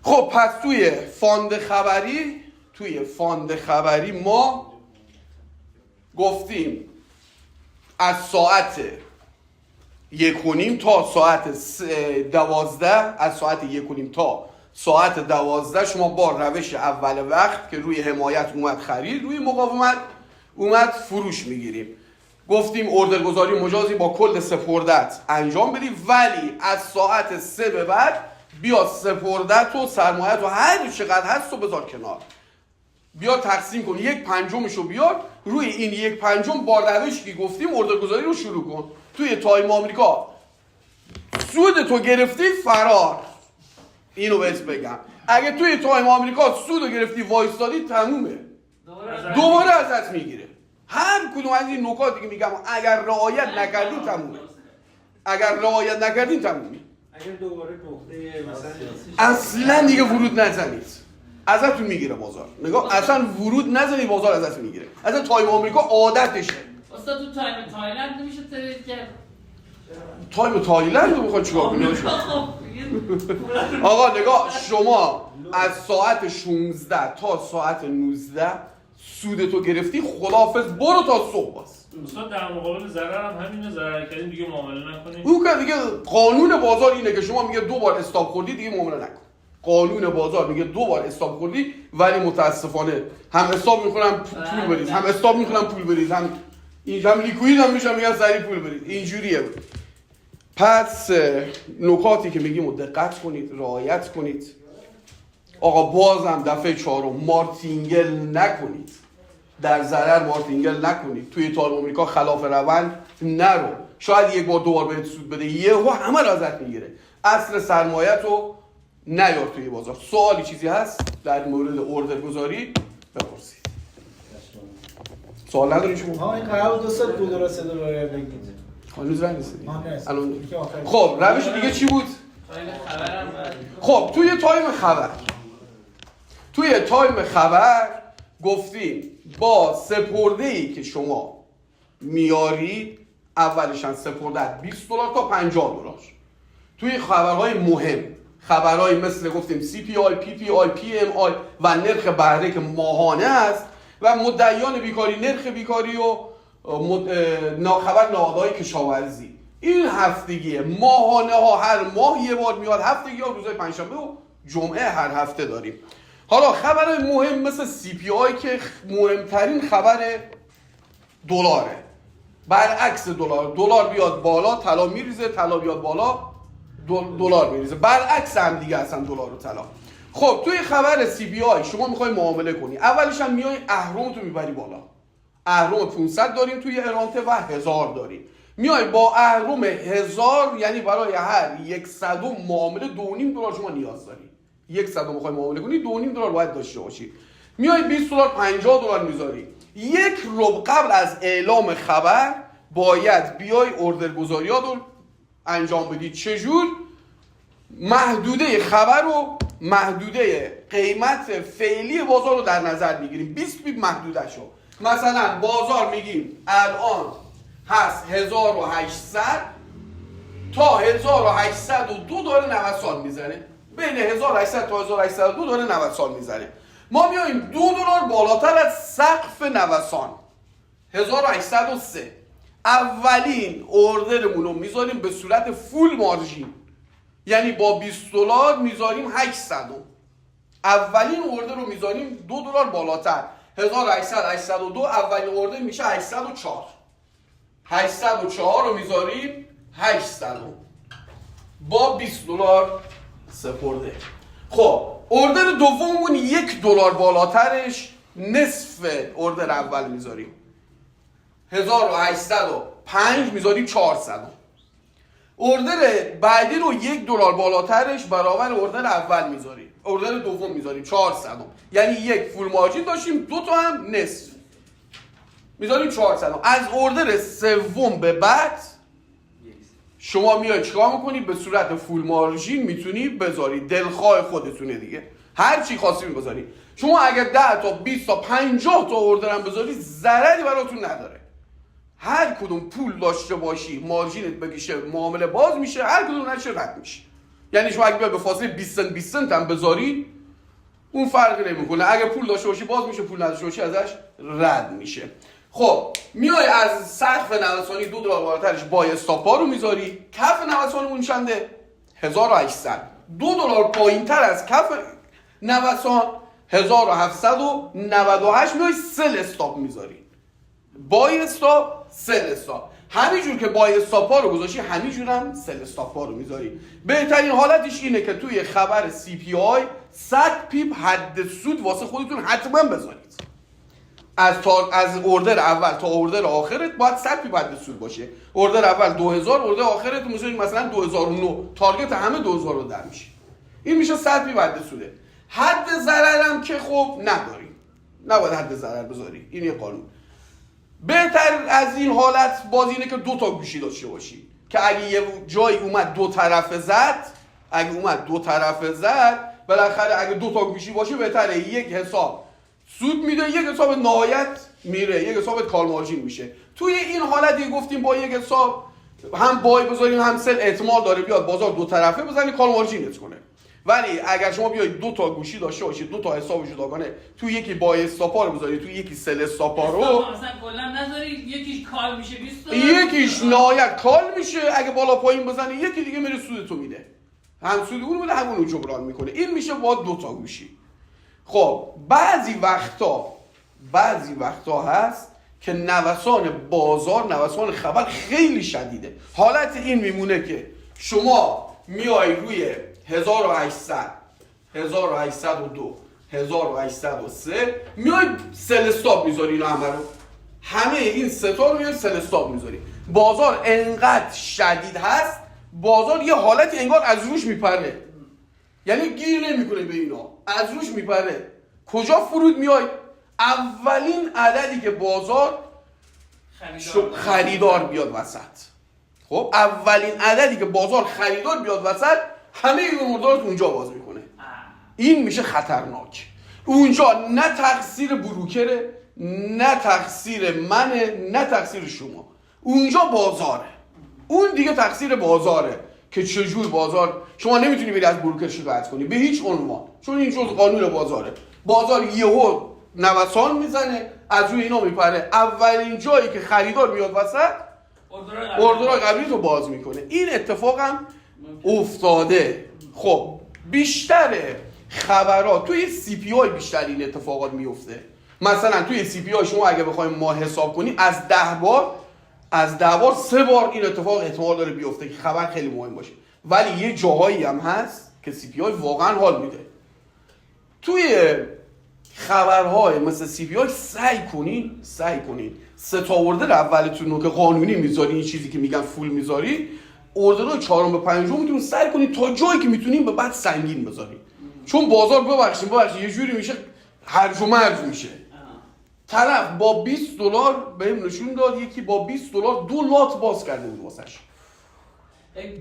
خب پس توی فاند خبری ما گفتیم از ساعت 1:30 تا ساعت 12، از ساعت 1:30 تا ساعت 12 شما با روش اول وقت که روی حمایت اومد خرید، روی مقاومت اومد فروش میگیریم. گفتیم اوردرگذاری مجازی با کل سپردت انجام بدی، ولی از ساعت 3 به بعد بیا سپردت و سرمایت و هر چقدر هست رو بذار کنار، بیا تقسیم کن، 1/5 رو بیار روی این 1/5 با روشی که گفتیم اوردرگذاری رو شروع کن. توی تایم آمریکا سود تو گرفتی فرار، اینو بهت بگم، اگه توی تایم آمریکا سود رو گرفتی وایستادی تمومه، دوباره ازت میگیره. هر کدوم از این نکاتی که میگم اگر رعایت نکردین تمومه، اگر رعایت نکردین تمومه. اگر دوباره نقطه مثلا اصلا دیگه ورود نزنید، ازتون میگیره بازار. نگاه، اصلا ورود نزنید بازار ازتون میگیره. اصلا تایم آمریکا عادتشه. استاد تو تایم تایلند نمیشه ترید کرد؟ تایم تایلند رو میخواد چیکار کنی؟ آقا نگاه، شما از ساعت 16 تا ساعت 19 سودتو گرفتی، خداحافظ، برو تا صبح باز. استاد در مقابل ضرر هم همینه، ضرر کردین دیگه معامله نکنید. اون که دیگه قانون بازار اینه که شما میگه 2 بار استاپ خوردی دیگه معامله نکن. قانون بازار میگه 2 بار استاپ خوردی، ولی متاسفانه هم استاپ میکنن پول بریز، هم استاپ میکنن پول بریز، هم لیکوید هم میشن میگن سریع پول بریز. اینجوریه. پس نکاتی که میگیم رو دقت کنید، رعایت کنید. آقا بازم دفعه 4 مارتینگل نکنید، در ضرر مارتینگل نکنید. توی تایم آمریکا خلاف روند نرو. شاید 1 بار 2 بار بهت سود بده، یهو همه رو ازت میگیره. اصل سرمایت رو نیار توی بازار. سوالی چیزی هست در مورد اوردرگذاری بپرسید. سوال نداری شما؟ این قرار بود $2 $3 بگید. هنوز رنگیستی؟ الان خب روش دیگه چی بود؟ خب توی تایم خبر گفتیم با سپرده‌ای که شما میاری، اولشن سپرده $20 تا $50. توی خبرهای مهم، خبرهای مثل گفتیم CPI، PPI، PMI و نرخ بهره که ماهانه است و مدعیان بیکاری، نرخ بیکاری و خبر نهادهای کشاورزی، این هفتگیه. ماهانه ها هر ماه یه بار میاد، هفتگی ها روزهای پنجشنبه و جمعه هر هفته داریم. حالا خبر مهم مثل CPI که مهمترین خبر دلاره، برعکس دلار بیاد بالا طلا میریزه، طلا بیاد بالا دلار میریزه، برعکس هم دیگه اصلا دلار و طلا. خب توی خبر CPI شما میخوای معامله کنی، اولش هم میای اهرمتو میبری بالا. اهرم 500 داریم توی ارانته و 1000 داریم. میای با اهرم 1000 یعنی برای هر 100 معامله $2.5 شما نیاز داری. 100 میخوای معامله کنی $2.5 باید داشته باشی. میای $20 $50 میذاری. 1 ربع قبل از اعلام خبر باید بیای اوردرگذاریات رو انجام بدی. چجور؟ محدوده خبر رو، محدوده قیمت فعلی بازار رو در نظر میگیریم. 20 بیپ محدوده شو. مثلا بازار میگیم الان هست 1800 تا 1802 داره 90 سال میزنه، بین 1800 تا 1802 داره 90 سال میزنه. ما میایم $2 بالاتر از سقف نوسان 1803 اولین اوردرمون رو میذاریم به صورت فول مارژین، یعنی با $20 میذاریم 800. اولین اوردر رو میذاریم $2 بالاتر 1800 802 اولین اوردر میشه 804. 804 رو میذاریم 800 با $20 سپرده. خب اوردر دوممون $1 بالاترش نصف اوردر اول میذاریم 1805 میذاریم 400. اوردر بعدی رو $1 بالاترش برابر اوردر اول میذاریم، اوردر دوم میذاریم 400. یعنی 1 فول مارجین داشتیم، 2 تا هم نصف میذاریم 400. از اوردر سوم به بعد شما میای چیکار میکنی؟ به صورت فول مارجین میتونی بذاری، دلخواه خودتونه دیگه، هر چی خاصی بذاری. شما اگر 10 تا 20 تا 50 تا اوردر هم بذاری ضرری براتون نداره. هر کدوم پول داشته باشی مارجینت بکشه معامله باز میشه، هر کدوم نشه رد میشه. یعنی شما اگه به فاصله 20 سنت هم بذاری اون فرقی نمیکنه. اگه پول داشته باشی باز میشه، پول نداشته باشی ازش رد میشه. خب میای از سقف نوسانی $2 بالاترش با استاپا رو میذاری، کف نوسان اون چنده؟ 1800. $2 پایینتر از کف نوسان 1798 میای سل استاپ میذاری. با استاپ سل استاپ، همینجور که با استاپا رو گذاشی همینجور هم سل استاپا رو میذاری. بهترین حالتش اینه که توی خبر CPI 100 پیپ حد سود واسه خودتون حتما بذارید. از اوردر اول تا اوردر آخرت باید 100 پیپ حد سود باشه. اوردر اول 2000، اوردر آخرت مثلا 2009، تارگت همه 2010 میشه. این میشه 100 پیپ حد سوده. حد ضررم که خب نداریم، نباید حد ضرر بذاری، این یه قانون. بهتر از این حالت باز اینه که 2 تا گوشی داشته باشی که اگه یه جایی اومد دو طرفه زد بالاخره اگه 2 تا گوشی باشه بهتره یک حساب سود میده، یک حساب نهایت میره، یک حساب کال مارجین میشه. توی این حالتی گفتیم با یک حساب هم بای بذاریم هم سل، احتمال داره بیاد بازار دو طرفه بزنی کال مارجینت کنه. ولی اگر شما بیاید 2 تا گوشی داشته باشید، 2 تا حساب جداگانه، تو یکی با استاپا رو بذاری، تو یکی سل استاپا رو مثلا کلا نذاری، یکیش کال میشه 20 دلار، یکیش نهایت کال میشه، اگه بالا پایین بزنی یکی دیگه میره سود تو میده، هم سود اون میده همون رو جبران میکنه. این میشه با 2 تا گوشی. خب بعضی وقتا هست که نوسان بازار، نوسان خبر خیلی شدیده. حالت این میمونه که شما میای روی 1800 1802 1803 میای سل استاپ میذاری، اینا همه این سه تا رو میای سل استاپ میذاری. بازار انقدر شدید هست، بازار یه حالتی انگار از روش میپره، یعنی گیر نمیکنه به اینا، از روش میپره. کجا فرود میای؟ اولین عددی که بازار خریدار بیاد وسط. خب اولین عددی که بازار خریدار بیاد وسط، همه این مردارات اونجا باز میکنه. این میشه خطرناک. اونجا نه تقصیر بروکره، نه تقصیر منه، نه تقصیر شما، اونجا بازاره. اون دیگه تقصیر بازاره که چجور بازار، شما نمیتونی بری از بروکر شکایت کنی به هیچ عنوان، چون این جزء قانون بازاره. بازار یهو نوسان میزنه، از روی اینا میپره، اولین جایی که خریدار میاد وسط اوردرهای قبلی رو باز میکنه. این اتفاق هم افتاده. خب بیشتر خبرات توی CPI بیشتر این اتفاقات میفته. مثلا توی CPI شما اگه بخوایم ما حساب کنیم از 10 بار 3 بار این اتفاق احتمال داره بیفته که خبر خیلی مهم باشه. ولی یه جاهایی هم هست که CPI واقعا حال میده. توی خبرهای مثل CPI سعی کنین 3 تا اوردر اولتون رو که قانونی میذاری، این چیزی که میگن فول میذاری، اوردرهای 4 به 5 میتونین سعی کنین تا جایی که میتونین به بعد سنگین بذارین. چون بازار ببخشید یه جوری میشه هرج و مرج میشه. طرف با $20 بهم نشون داد، یکی با $20 2 لات باز کرده بود واسش.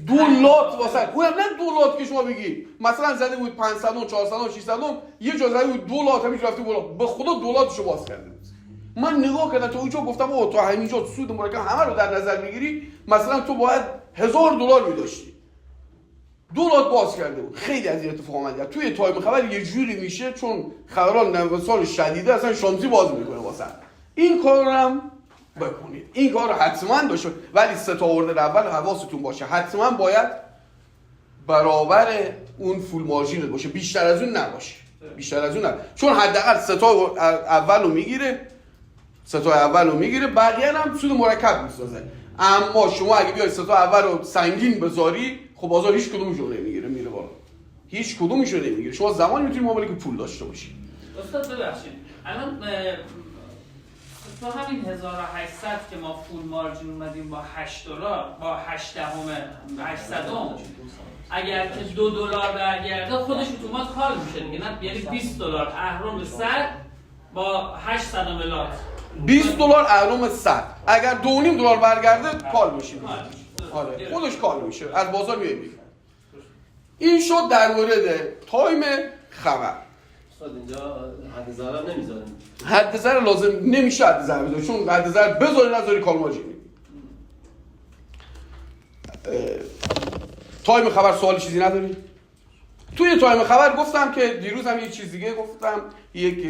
2 لات واسه، اونم نه 2 لات که شما بگی مثلا زده بود 500 400 600 یه جا زده بود 2 لات همین رفته بالا، به خدا 2 لاتشو باز کرده بود. من نگاه کردم تا اونجا گفتم اوه تو همینجا سود مرکب همه رو در نظر میگیری، مثلا تو باید $1000 می‌داشتی. 2 لات باز کرده بود. خیلی از این اتفاق اومد. توی تایم خبر یه جوری میشه چون خبران نوسان شدیده اصلا شانسی باز میکنه واسه. این کارو هم بکنید. این کار رو حتما داشته، ولی 3 تا اوردر اول حواستون باشه حتما باید برابر اون فول مارجینت باشه، بیشتر از اون نباشه. چون حداقل 3 تا اول رو میگیره، بقیه هم سود مرکب میسازه. اما شما اگه بیای 3 تا اول رو سنگین بذاری، خب بازار هیچ کدومش رو نمیگیره، میره بالا. هیچ کدومش رو نمیگیره. شما زمانی میتونید معامله که پول داشته باشید. استاد ببخشید الان تو همین 1800 که ما فول مارجین اومدیم با $8 با 8 800 اگر که $2 برگرده خودش اتومات کال میشه دیگه، نه یعنی $20 اهرم 100 با 800 لات $20 اهرم 100 اگر $2.5 برگرده کال میشه. آره خودش کال میشه، از بازار میاد. این شد در مورد تایم خبر. استاد اینجا حد ضرر نمیذاریم. حد ضرر لازم نمیشه حد ضرر بذاری، چون حد ضرر بذاری نذاری کال مارجین. تایم خبر سوالی چیزی نداری؟ توی تایم خبر گفتم که دیروز هم یه چیز دیگه گفتم، یک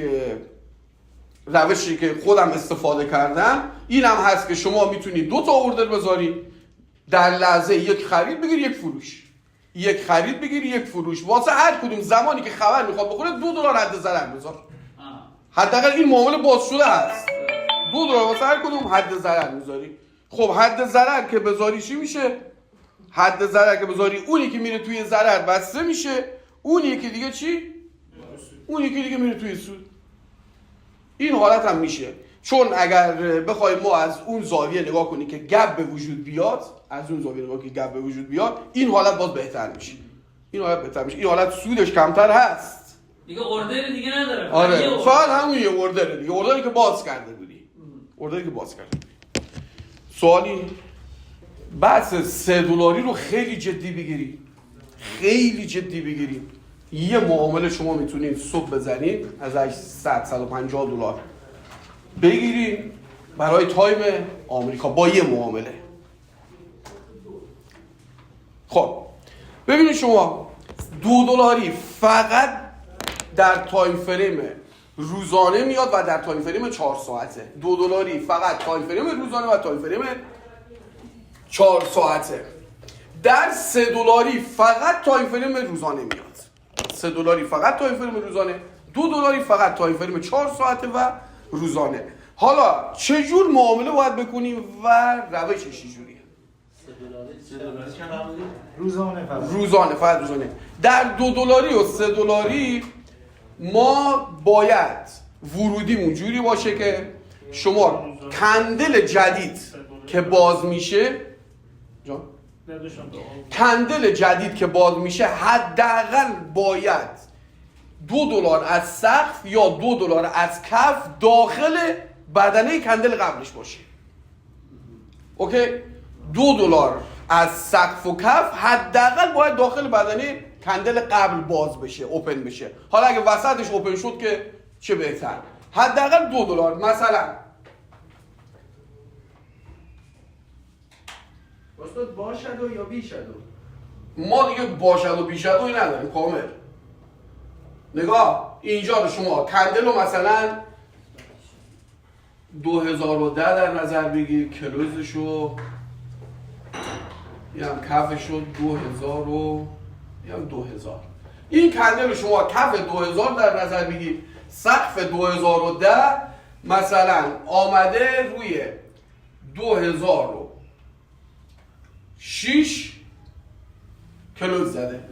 روشی که خودم استفاده کردم اینم هست که شما میتونید 2 تا اوردر بذاری، در لحظه یک خرید بگیری یک فروش، یک خرید بگیری یک فروش، واسه هر کدوم زمانی که خبر میخواد بخوره $2 حد ضرر بذار. حداقل این معامله باز شده هست. $2 واسه هر کدوم حد ضرر میذاری. خب حد ضرر که بذاری چی میشه؟ حد ضرر که بذاری اونی که میره توی ضرر بسته میشه، اون یکی دیگه چی؟ اون یکی دیگه میره توی سود. این حالت هم میشه، چون اگر بخوایم ما از اون زاویه نگاه کنیم که گپ به وجود بیاد، از اون زاویه نگاه که گپ به وجود بیاد، این حالت باز بهتر میشه. این حالت بهتر میشه. این حالت سودش کمتر هست. دیگه اوردر دیگه نداره. آره، فقط همون یه اوردره دیگه، اوردری که باز کرده بودی. اوردری که باز کرده بودی. سوالی؟ بحث $3 رو خیلی جدی بگیری. خیلی جدی بگیری. یه معامله شما میتونید صبح بزنید ازش $150 بگیرید برای تایم آمریکا با یه معامله. خب ببینید شما $2 فقط در تایم فریم روزانه میاد و در تایم فریم 4 ساعته. $2 فقط تایم فریم روزانه و تایم فریم 4 ساعته. در $3 فقط تایم فریم روزانه میاد. $3 فقط تایم فریم روزانه، $2 فقط تایم فریم 4 ساعته و روزانه. حالا چجور معامله باید بکنیم و روشش چجوریه؟ روزانه فقط. روزانه، فقط روزانه. در $2 و $3 ما باید ورودیمون جوری باشه که شما کندل جدید که باز میشه جان؟ کندل جدید که باز میشه حداقل باید $2 از سقف یا $2 از کف داخل بدنه کندل قبلش باشه. اوکی؟ $2 از سقف و کف حداقل باید داخل بدنه کندل قبل باز بشه، اوپن بشه. حالا اگه وسطش اوپن شد که چه بهتر. حداقل $2. مثلا استاد با شادو یا بی شادو؟ ما دیگه با شادو بی شادویی نداریم کامل. نگاه اینجا رو شما کندل رو مثلا 2010 در نظر بگیر، کلوزشو یه هم کفشو 2000 و یه هم 2000. این کندل رو شما کف 2000 در نظر بگیر، سقف 2010 مثلا آمده روی 2006 کلوز زده،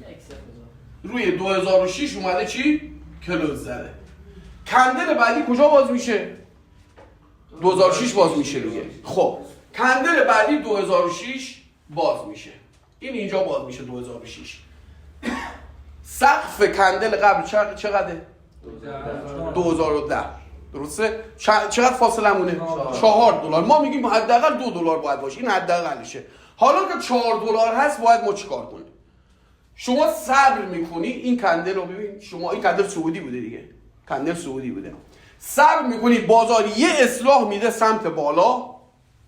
روی 2006 اومده چی؟ کلوز زده. کندل بعدی کجا باز میشه؟ 2006 باز میشه دیگه. خب کندل بعدی 2006 باز میشه، این اینجا باز میشه 2006. سقف کندل قبل چقدره؟ 2010. درسته؟ چقدر فاصله مونه؟ $4. ما میگیم حداقل $2 باید باشه، این حداقلشه. حالا که $4 هست باید ما چیکار کنیم؟ شما صبر میکنی این کندل رو ببین، شما این کندل سعودی بوده دیگه، کندل سعودی بوده. صبر میکنی بازار یه اصلاح میده سمت بالا،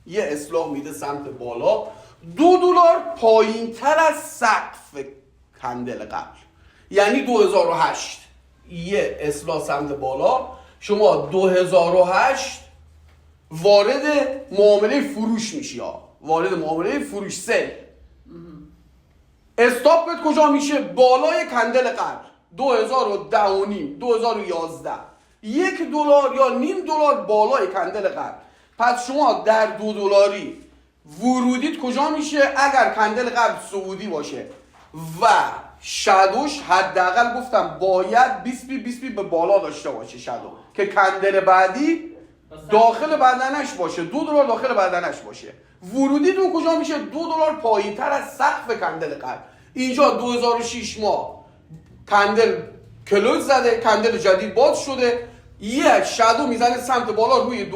یه اصلاح میده سمت بالا، $2 پایین تر از سقف کندل قبل، یعنی 2008 یه اصلاح سمت بالا، شما 2008 وارد معامله فروش میشی، وارد معامله فروش سل. استاپت کجا میشه؟ بالای کندل قبل 2010 و نیم، 2011 $1 یا $0.5 بالای کندل قبل. پس شما در $2 ورودیت کجا میشه؟ اگر کندل قبل سعودی باشه و شادوش حداقل گفتم باید 20 پی به بالا داشته باشه شادو، که کندل بعدی داخل بدنش باشه، $2 داخل بدنش باشه. ورودیتون کجا میشه؟ $2 پایین تر از سقف کندل قبل. اینجا 2006 ما کندل کلوز زده، کندل جدید باز شده، یک شادو میزنه سمت بالا روی 2008،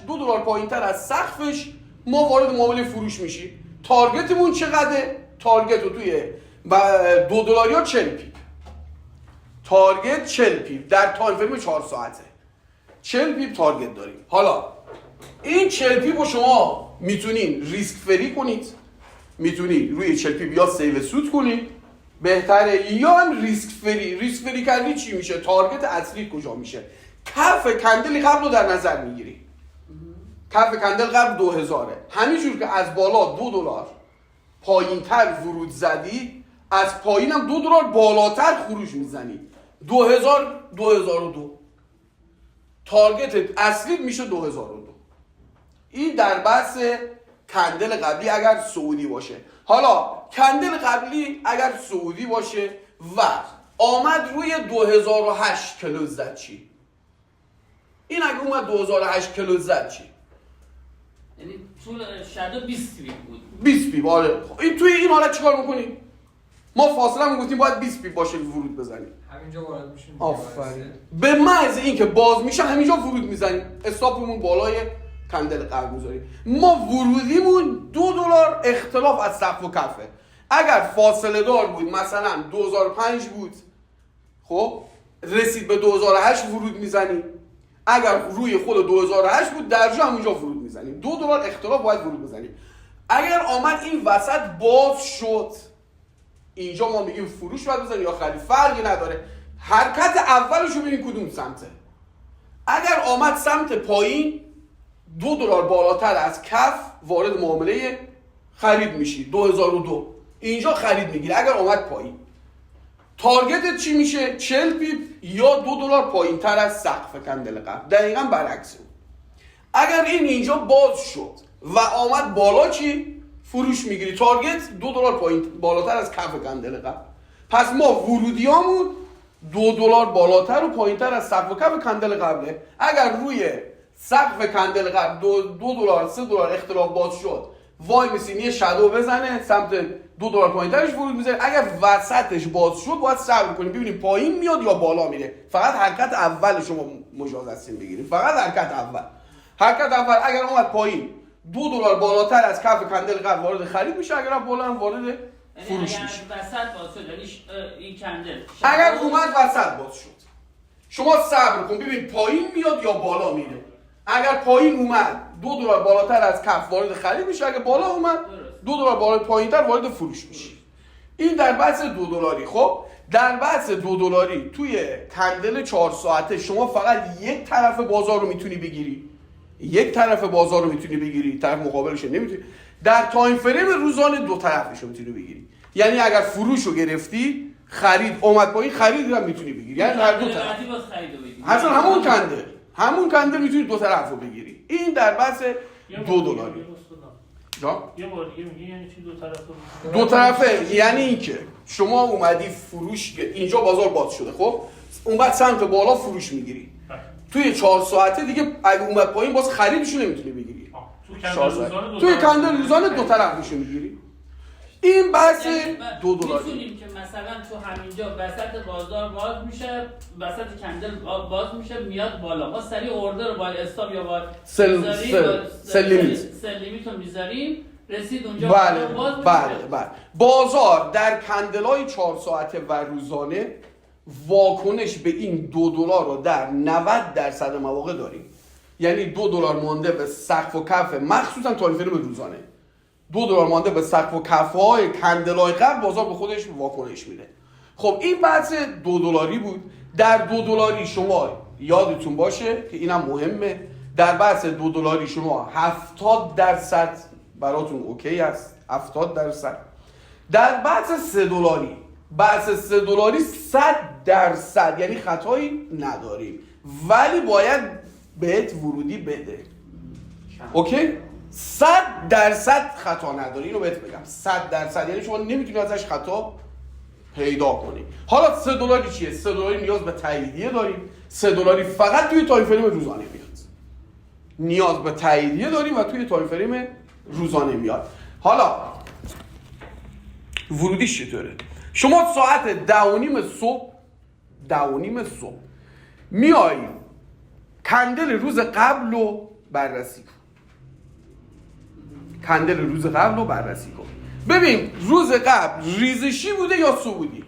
$2 پایین تر از سقفش ما وارد معامله فروش میشیم. تارگتمون چقدره؟ تارگت رو توی $2 یا 40 پیپ. تارگت 40 پیپ در تایم فریم 4 ساعته. 40 پیپ تارگت داریم. حالا این 40 پیپ رو شما میتونین ریسک فری کنید، میتونید روی 40 پیپ یا سیو سود کنید بهتره یا هم ریسک فری. ریسک فری کردی چی میشه؟ تارگت اصلی کجا میشه؟ کف کندل قبل رو در نظر میگیری. کف کندل قبل 2000. همینجور که از بالا $2 پایینتر ورود زدی، از پایین هم $2 بالاتر خروج میزنی. 2002 تارگت اصلی میشه 2002. این در بحث کندل قبلی اگر سعودی باشه. حالا کندل قبلی اگر سعودی باشه و آمد روی 2008 کلوز زد چی؟ این اگه اومد 2008 کلوز زد چی؟ یعنی طول شادو 20 پیپ بود. 20 پیپ. آره. این توی این حالت چیکار میکنی؟ ما فاصله گفتیم باید 20 پیپ باشه ورود بزنیم. همینجا وارد میشیم. آفرین. به محض اینکه باز میشه همینجا ورود میزنیم. استاپمون بالای کندل قبل میذاریم. ما ورودیمون $2 اختلاف از سقف و کفه. اگر فاصله دار بود مثلا 2005 بود، خب رسید به 2008 ورود میزنیم. اگر روی خود 2008 بود درجا همونجا ورود میزنیم. $2 اختلاف باید ورود بزنیم. اگر آمد این وسط باز شد، اینجا ما میگیم فروش باید بزنیم یا خرید، فرقی نداره. حرکت اولش رو ببین کدوم سمته. اگر آمد سمت پایین $2 بالاتر از کف وارد معامله خرید میشی. 2002 اینجا خرید میگیری. اگر آمد پایین تارگتت چی میشه؟ 40 پیپ یا $2 پایین تر از سقف کندل قبل. دقیقا برعکس اون. اگر این اینجا باز شد و آمد بالا چی؟ فروش میگیری. تارگت $2 پایین بالاتر از کف کندل قبل. پس ما ورودیامون $2 بالاتر و پایین تر از سقف و کف کندل قبله. اگر روی سقف کندل قبل $2 $3 اختلاف باز شد، وای میسیم یه شادو بزنه سمت $2 پایینترش ورود میزنه. اگر وسطش باز شد باید صبر کنیم ببینیم پایین میاد یا بالا میره. فقط حرکت اول شما مجاز هستیم بگیریم. فقط حرکت اول اگر اومد پایین $2 بالاتر از کف کندل قبل وارد خرید میشه. اگر بالا هم وارد فروش میشه. اگر وسط باز شد یعنی این کندل اگر اومد وسط باز شد شما صبر کن ببین پایین میاد یا بالا میره. اگر پایین اومد $2 بالاتر از کف وارد خرید میشه. اگر بالا اومد $2 بالا پایینتر وارد فروش میشه. این در بحث $2. خب در بحث $2 توی کندل 4 ساعته شما فقط یک طرف بازار رو میتونی بگیری. طرف مقابلش نمیتونی. در تایم فریم روزانه دو طرفش رو میتونی بگیری. یعنی اگر فروش رو گرفتی خرید اومد پایین خرید رو میتونی بگیری. یعنی هر دو طرف. اصلا همون کندل میتونی دو طرف رو بگیری. این در بحث $2. یه بار دیگه میگی یعنی چی دو طرفه؟ یعنی اینکه شما اومدی فروش اینجا بازار باز شده، خب اونقدر سمت بالا فروش میگیری. توی 4 ساعته دیگه اگه اومد پایین باز خریدشو نمیتونی بگیری. توی کندل روزانه دو طرفشو میگیری. این بحث $2. میتونیم که مثلا تو همینجا وسط بازار باز میشه، وسط کندل باز میشه میاد بالا، ما سریع اوردر رو با استاپ یا با سل لیمیت رو میذاریم، رسید اونجا بله. بازار در کندل‌های 4 ساعته و روزانه واکنش به این $2 رو در 90% مواقع داریم. یعنی $2 مانده به سقف و کف مخصوصا تایم فریم روزانه. $2 مانده به سقف و کف‌های کندل‌های قبل بازار به خودش واکنش میده. خب این بحث $2 بود. در $2 شما یادتون باشه که اینم مهمه، در بحث $2 شما 70% براتون اوکی است. 70%. در بحث $3 $100% یعنی خطایی نداریم، ولی باید بهت ورودی بده. اوکی؟ 100% خطا نداری. اینو بهت بگم 100% یعنی شما نمیتونی ازش خطا پیدا کنی. حالا $3 چیه؟ $3 نیاز به تاییدیه داریم. $3 فقط توی تایم فریم روزانه میاد. نیاز به تاییدیه داریم و توی تایم فریم روزانه میاد. حالا ورودیش چطوره؟ شما ساعت 10:30 صبح میای کندل روز قبل رو بررسی کن. ببین روز قبل ریزشی بوده یا صعودی؟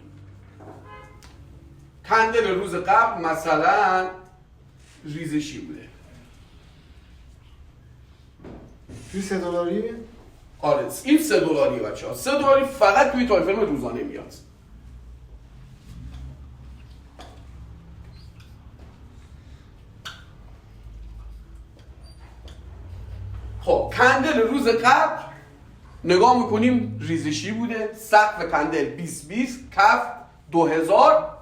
کندل روز قبل مثلا ریزشی بوده. توی $3 آره این $3 بچه‌ها. $3 فقط توی تایم فریم روزانه میاد. خب کندل روز قبل نگاه میکنیم ریزشی بوده، سقف کندل 2020 کف 2000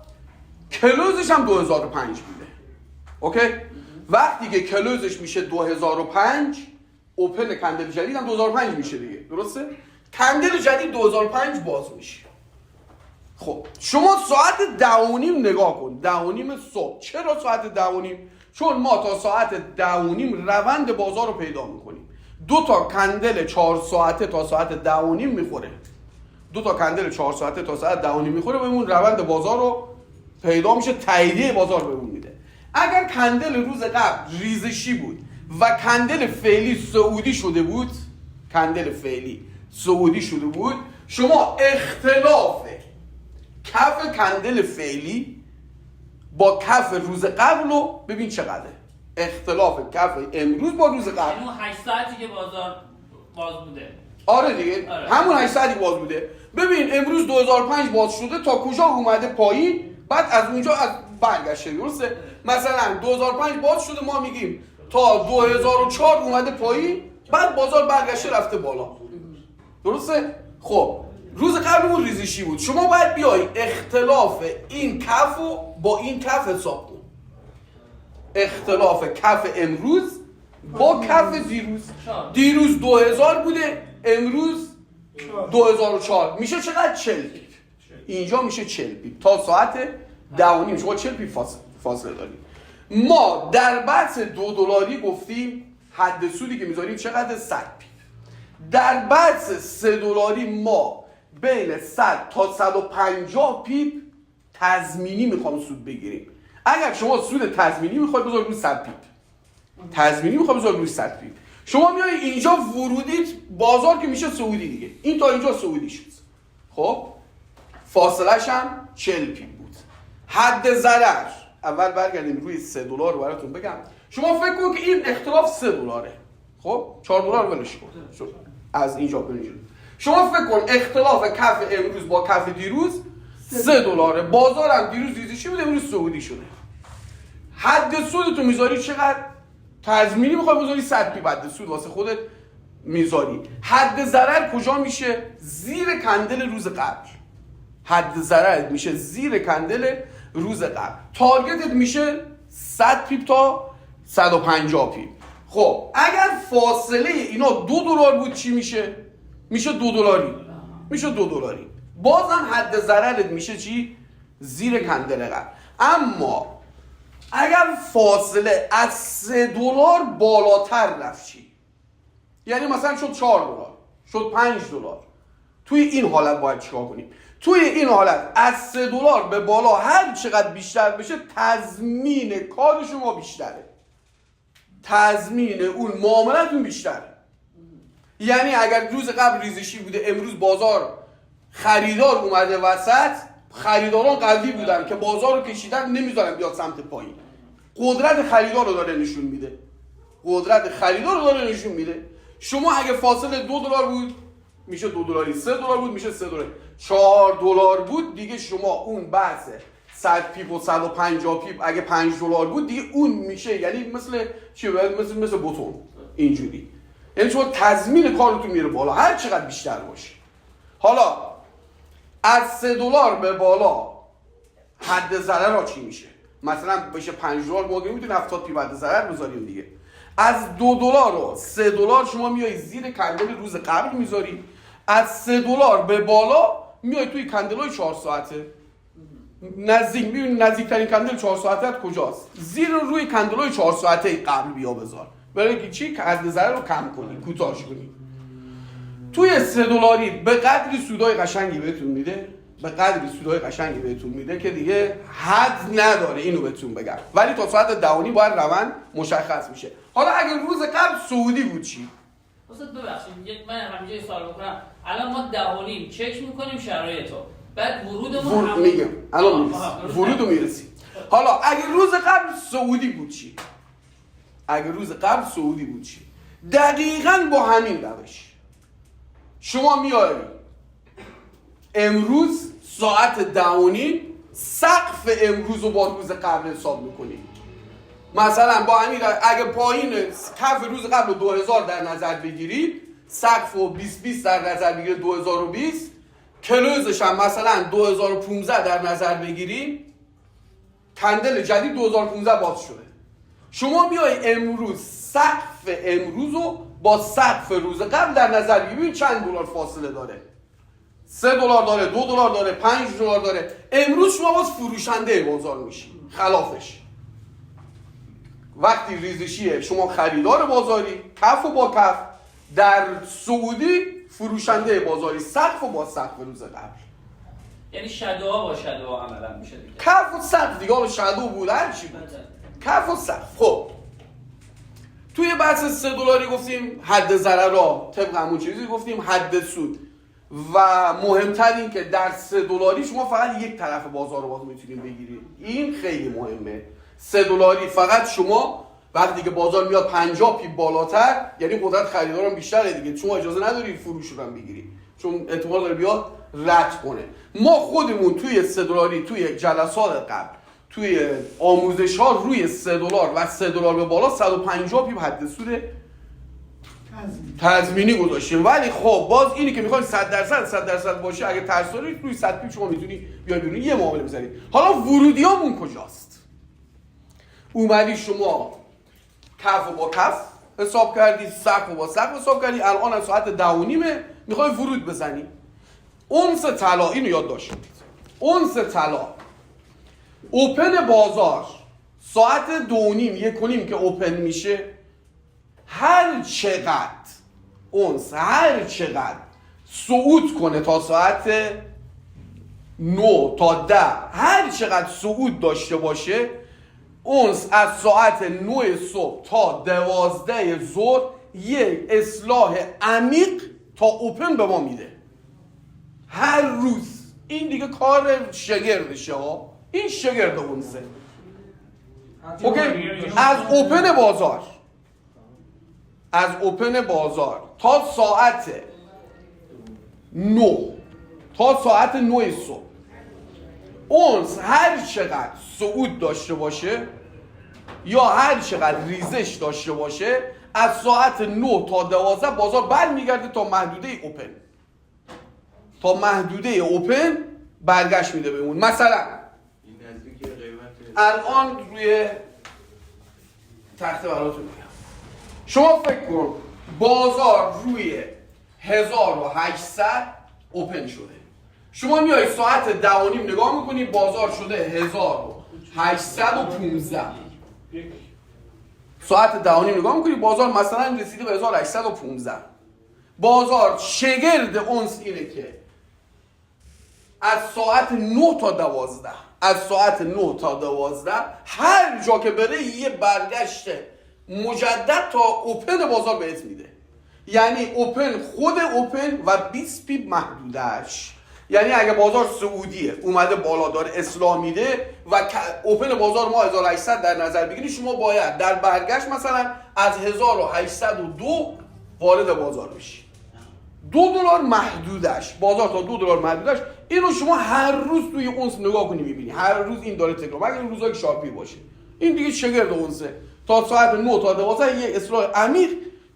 کلوزش هم 2005 بوده. اوکی؟ وقتی که کلوزش میشه 2005 اوپن کندل جدید هم 2005 میشه دیگه، درسته؟ کندل جدید 2005 باز میشه. خب شما ساعت 10:30 نگاه کن، 10:30 صبح. چرا ساعت 10:30؟ چون ما تا ساعت 10:30 روند بازار رو پیدا میکنیم. 2 تا کندل 4 ساعته تا ساعت 10:30 میخوره. 2 تا کندل 4 ساعته تا ساعت 10:30 میخوره، بهمون روند بازار رو پیدا میشه، تاییدیه بازار بهمون میده. اگر کندل روز قبل ریزشی بود و کندل فعلی سعودی شده بود، کندل فعلی سعودی شده بود، شما اختلاف کف کندل فعلی با کف روز قبل رو ببین چقدره. اختلاف کف امروز با روز قبل، همون 8 ساعتی که بازار باز بوده. آره دیگه، آره. همون 8 ساعتی باز بوده. ببین امروز 2005 باز شده، تا کجا اومده پایین، بعد از اونجا از برگشته، درسته؟ مثلا 2005 باز شده، ما میگیم تا 2004 اومده پایین، بعد بازار برگشته رفته بالا، درسته؟ خب روز قبلمون ریزشی بود، شما باید بیای اختلاف این کف رو با این کف حساب کن. اختلاف کف امروز با کف دیروز 2000 بوده، امروز 2004 میشه چقدر؟ 40 پیپ. اینجا میشه 40 پیپ تا ساعت 10:30 شما 40 پیپ فاصله داریم. ما در بحث $2 گفتیم حد سودی که میذاریم چقدر؟ 100 پیپ. در بحث $3 ما بین 100 تا 150 پیپ تضمینی میخوام سود بگیریم. اگر شما سود تضمینی میخواید بذار روی 100 پیپ، تضمینی میخواد بذار روی 100 پیپ، شما میای اینجا ورودیت بازار که میشه سعودی دیگه، این تا اینجا سعودی شد. خب فاصله‌ش هم 40 پیپ بود. حد ضرر اول برگردیم روی $3 رو براتون بگم. شما فکر کن که این اختلاف $3، خب $4 ولش کن از اینجا بریم. شما فکر کن اختلاف کف امروز با کف دیروز $3، بازار هم دیروز ریزشی بوده، امروز سعودی شده. حد سودتو میذاری چقدر؟ تضمینی میخوای بذاری 100 پیپ حد سود واسه خودت میذاری. حد ضرر کجا میشه؟ زیر کندل روز قبل. حد ضرر میشه زیر کندل روز قبل. تارگتت میشه 100 پیپ تا 150 پیپ. خب اگر فاصله اینا $2 بود چی میشه؟ میشه $2. میشه $2. بازم حد ضررت میشه چی؟ زیر کندل قبل. اما اگر فاصله از $3 بالاتر رفت چی؟ یعنی مثلا شد $4، شد $5، توی این حالت باید چیکار کنیم؟ توی این حالت از $3 به بالا هر چقدر بیشتر بشه تضمین کار شما بیشتره، تضمین اون معاملتون بیشتره. یعنی اگر روز قبل ریزشی بوده، امروز بازار خریدار اومده وسط، خریداران قوی بودن که بازار رو کشیدن نمیذارن بیاد سمت پایین، قدرت خریدار رو داره نشون میده، قدرت خریدار رو داره نشون میده. شما اگه فاصله $2 بود میشه $2، $3 بود میشه $3، $4 بود دیگه شما اون بحث 100 پیپ و 150 پیپ اگه $5 بود دیگه اون میشه، یعنی مثل چی؟ مثل بوتون اینجوری. یعنی شما تضمین کارتون میره بالا هر چقدر بیشتر باشه. حالا از $3 به بالا حد ضرر ها چی میشه؟ مثلا بشه $5 ما میتونیم 70 پیپ حد ضرر بذاریم دیگه. از $2 و $3 شما میای زیر کندل روز قبل میذاری، از $3 به بالا میای توی کندلای 4 ساعته. نزدیکترین کندل 4 ساعته کجاست؟ زیر روی کندلای 4 ساعته قبل بیا بذار، برای اینکه چی؟ حد ضرر رو کم کنی، کوتاهش کنی. توی $3 به قدری سودای قشنگی بهتون میده، به قدری سودای قشنگی بهتون میده که دیگه حد نداره اینو بهتون بگم. ولی تا ساعت 10:30 باید روند مشخص میشه. حالا اگه روز قبل سعودی بود چی؟ استاد ببخشید من همینجا یه سوال بکنم. الان ما 10:30 چک میکنیم شرایطو، بعد ورودمون میگم الان میرسیم، ورودو میرسیم. حالا اگه روز قبل سعودی بود چی؟ اگه روز قبل سعودی بود چی؟ دقیقاً با همین روش شما میاری امروز ساعت 10:30 سقف امروز رو با روز قبل حساب میکنی. مثلا با همین اگه پایین کف روز قبل 2000 در نظر بگیرید، سقف و 2020 در نظر بگیرید 2020، کلوزش هم مثلا 2015 در نظر بگیریم، کندل جدید 2015 باز شده. شما بیای امروز سقف امروز رو با سقف روز قبل در نظر بگیرید چند دلار فاصله داره. 3 دلار داره، 2 دلار داره، 5 دلار داره. امروز شما باز فروشنده بازار میشی. خلافش وقتی ریزشیه شما خریدار بازاری، کف و با کف. در سعودی فروشنده بازاری، سقف و با سقف روز قبل. یعنی شادوها با شادوها عملا میشه دیگه. کف و سقف دیگه، حالا شادو بود هر چی بود. کف و سقف. خب توی بحث 3 دلاری گفتیم حد ضررها، طبق همون چیزی گفتیم حد سود، و مهمتر این که در 3 دلاری شما فقط یک طرف بازار رو باز میتونید بگیرید. این خیلی مهمه. 3 دلاری فقط شما وقتی که بازار میاد 50 پیپ بالاتر، یعنی قدرت خریدارم بیشتره دیگه، شما اجازه نداری فروش رو هم بگیری، چون احتمال داره بیاد رد کنه. ما خودمون توی 3 دلاری توی جلسات قبل توی آموزش ها روی 3 دلار و 3 دلار به بالا 150 پیپ حد سود تضمینی گذاشتیم. ولی خب باز اینی که میخواین 100% باشه، اگه ترس دارید روی 100 پیپ شما میتونی بیای بیرون یه معامله بزنید. حالا ورودیامون کجاست؟ اومدی شما کف و با کف حساب کردی، سقف و با سقف حساب کردی، الان از ساعت 10:30 میخوای ورود بزنی. اونس طلا، اینو یاد داشتید، اونس طلا اوپن بازار ساعت 2:30 که اوپن میشه، هر چقدر اونس هر چقدر صعود کنه تا ساعت 9 تا 10 هر چقدر صعود داشته باشه، اونس از ساعت 9 صبح تا 12 ظهر یک اصلاح عمیق تا اوپن به ما میده هر روز. این دیگه کار شگردشه ها، این شگرد اونسه. اوکی، از اوپن بازار تا ساعت 9 صبح اونس هر چقدر صعود داشته باشه یا هر چقدر ریزش داشته باشه، از ساعت 9 تا 12 بازار برمیگرده تا محدوده اوپن برگشت میده بهمون. مثلا الان روی تخته براتون میگم، شما فکر کن بازار روی 1800 اوپن شده، شما میای ساعت 10:30 نگاه میکنی بازار شده 1815. ساعت 10:30 نگاه میکنی بازار مثلا رسیده به 1815. بازار شگرد اونس اینه که از ساعت 9 تا 12 هر جا که بره یه برگشت مجدد تا اوپن بازار بهت میده. یعنی خود اوپن و 20 پیپ محدودش. یعنی اگه بازار سعودیه اومده بالا داره اصلاح میده و اوپن بازار ما 1800 در نظر بگیرید، شما باید در برگشت مثلا از 1802 وارد بازار بشی. 2 دلار محدودش، بازار تا 2 دلار محدودش. اینو شما هر روز توی اونس نگاه کنی میبینی هر روز این داره تکرار، مگر روزای شارپی باشه. این دیگه شگرد اونسه. تا ساعت 9 تا 12 یه اصلاح عمیق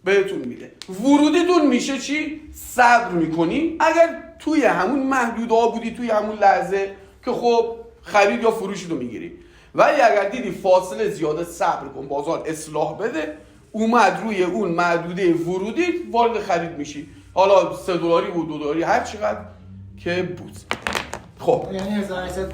بهتون میده. ورودیتون میشه چی؟ صبر میکنی. اگر توی همون محدوده ها بودی توی همون لحظه که خب خرید یا فروشی رو میگیری، ولی اگر دیدی فاصله زیاده صبر کن، بازار اصلاح بده، اومد روی اون محدوده ورودی وارد خرید میشی. حالا 3 دلاری بود 2 دلاری هر چقدر که بود. خب یعنی 1800